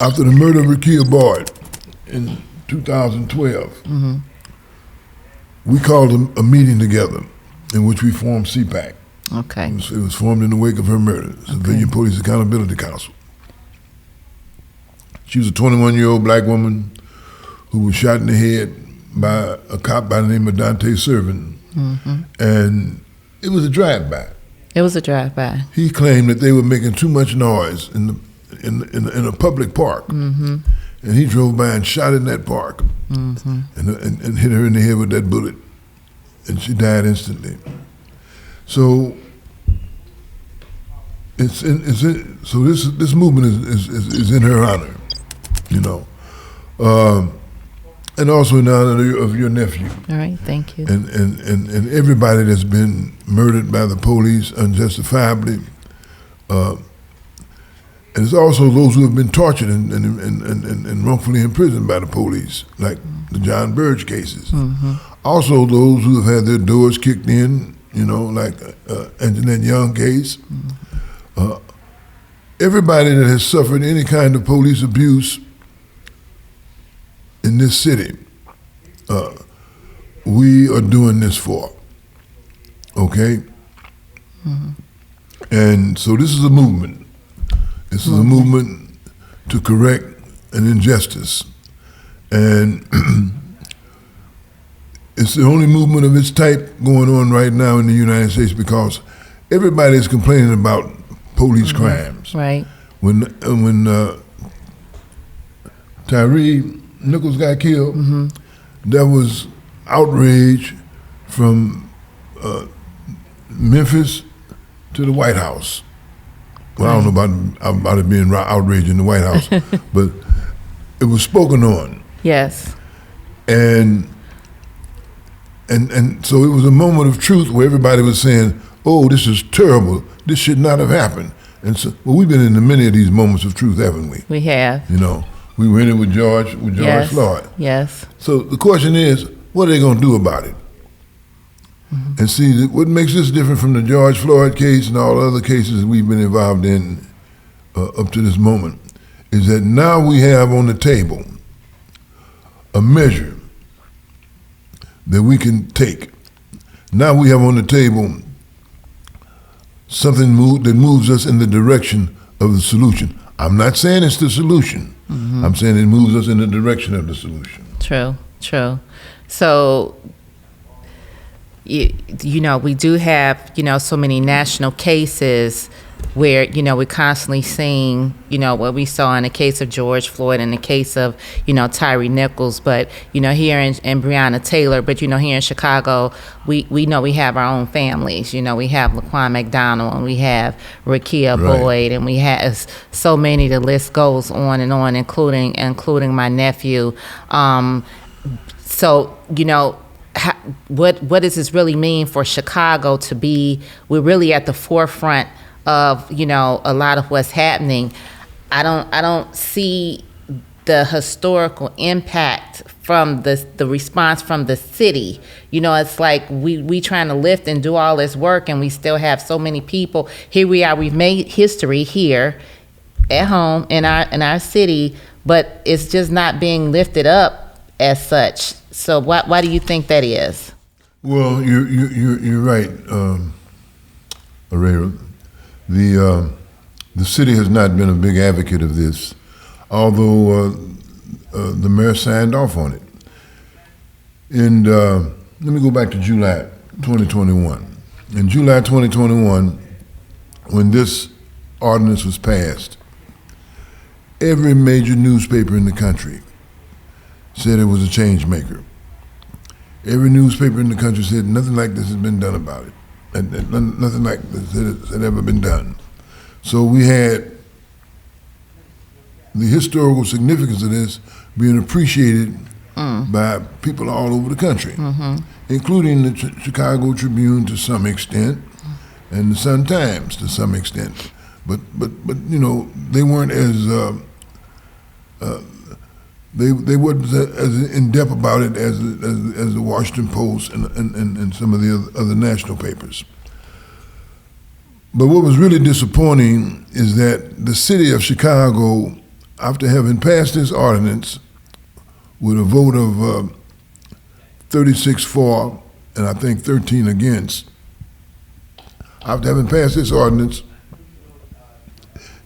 After the murder of Rekia Boyd in 2012, we called a meeting together in which we formed CPAC. Okay. It was formed in the wake of her murder, Civilian Police Accountability Council. She was a 21-year-old black woman who was shot in the head by a cop by the name of Dante Servin, and it was a drive-by. It was a drive-by. He claimed that they were making too much noise in a public park, and he drove by and shot in that park, and hit her in the head with that bullet, and she died instantly. So so this movement is in her honor, you know, and also in honor of your nephew. All right, thank you. And everybody that's been murdered by the police unjustifiably. And it's also those who have been tortured and wrongfully imprisoned by the police, like the John Burge cases. Also those who have had their doors kicked in, you know, like Anjanette Young case. Everybody that has suffered any kind of police abuse in this city, we are doing this for, okay? And so this is a movement. This is a movement to correct an injustice. And it's the only movement of its type going on right now in the United States because everybody is complaining about police crimes. Right. When Tyree Nichols got killed, there was outrage from Memphis to the White House. Well, I don't know about it being outrage in the White House, but it was spoken on. Yes. And so it was a moment of truth where everybody was saying, "Oh, this is terrible. This should not have happened." And so, well, we've been in many of these moments of truth, haven't we? We have. You know, we were in it with George Floyd. Yes. So the question is, what are they going to do about it? And see, what makes this different from the George Floyd case and all the other cases we've been involved in up to this moment is that now we have on the table a measure that we can take. Now we have on the table something that moves us in the direction of the solution. I'm not saying it's the solution. I'm saying it moves us in the direction of the solution. True. So, you know, we do have, you know, so many national cases where, you know, we're constantly seeing, you know, what we saw in the case of George Floyd and the case of, you know, Tyree Nichols, but, you know, here in Breonna Taylor, but, you know, here in Chicago, we know we have our own families. You know, we have Laquan McDonald and we have Rekia Boyd and we have so many, the list goes on and on, including my nephew. So, you know, what does this really mean for Chicago to be, we're really at the forefront of, you know, a lot of what's happening. I don't see the historical impact from the response from the city. You know, it's like we trying to lift and do all this work and we still have so many people. Here we are, we've made history here at home in our city, but it's just not being lifted up as such. So why do you think that is? Well, you're right, Arewa. The city has not been a big advocate of this, although the mayor signed off on it. And let me go back to July 2021. In July 2021, when this ordinance was passed, every major newspaper in the country said it was a change maker. Every newspaper in the country said nothing like this has been done about it. And nothing like this had ever been done. So we had the historical significance of this being appreciated by people all over the country, including the Chicago Tribune to some extent, and the Sun-Times to some extent. But you know, they weren't as they weren't as in depth about it as the Washington Post and some of the other national papers. But what was really disappointing is that the city of Chicago after having passed this ordinance with a vote of 36 for and I think 13 against, after having passed this ordinance,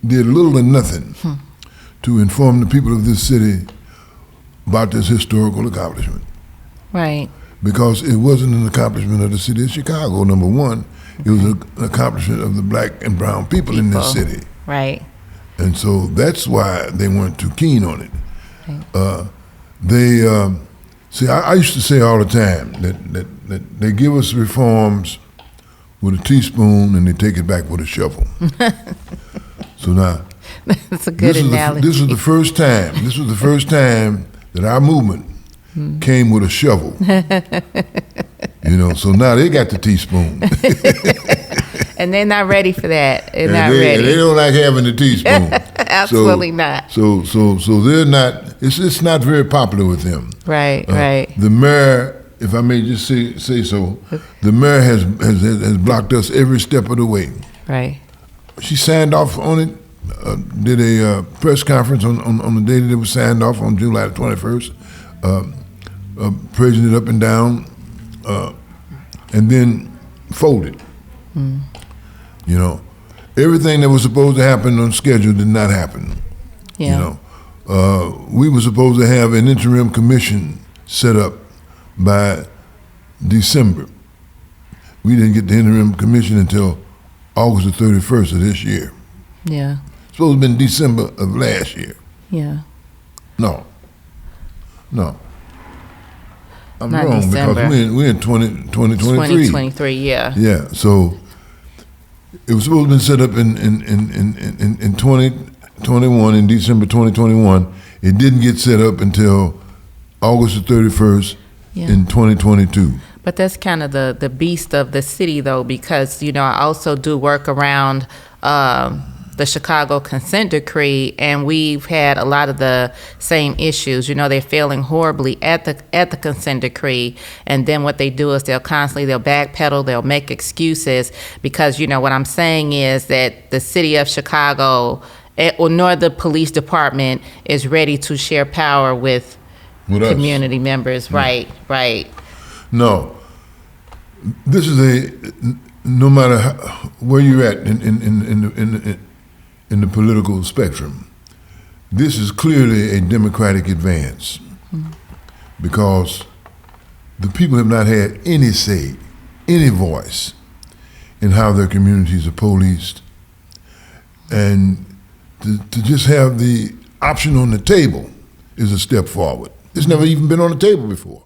did little or nothing to inform the people of this city about this historical accomplishment. Right. Because it wasn't an accomplishment of the city of Chicago, number one. It was an accomplishment of the black and brown people in this city. Right. And so that's why they weren't too keen on it. Right. See, I used to say all the time that they give us reforms with a teaspoon and they take it back with a shovel. So now, that's a good analogy. This was the first time. This was the first time that our movement came with a shovel. So now they got the teaspoon. And they're not ready for that. They're not ready. They don't like having the teaspoon. Absolutely not. So they're not. It's not very popular with them. Right. Right. The mayor, if I may just say so, the mayor has blocked us every step of the way. Right. She signed off on it. Did a press conference on the day that it was signed off on July the 21st, praising it up and down, and then folded. Everything that was supposed to happen on schedule did not happen. Yeah. We were supposed to have an interim commission set up by December. We didn't get the interim commission until August the 31st of this year. Yeah. It's supposed to have been December of last year. Yeah. No. I'm Not wrong December. because we're in 2023. 2023, yeah. Yeah, so it was supposed to be set up in 2021, in December 2021. It didn't get set up until August the 31st in 2022. But that's kind of the beast of the city, though, because, I also do work around the Chicago consent decree, and we've had a lot of the same issues. They're failing horribly at the consent decree, and then what they do is they'll backpedal, they'll make excuses, because what I'm saying is that the city of Chicago, nor the police department, is ready to share power with community members. Right. No, this is no matter where you're at in the political spectrum, this is clearly a democratic advance because the people have not had any say, any voice in how their communities are policed, and to just have the option on the table is a step forward. It's never even been on the table before.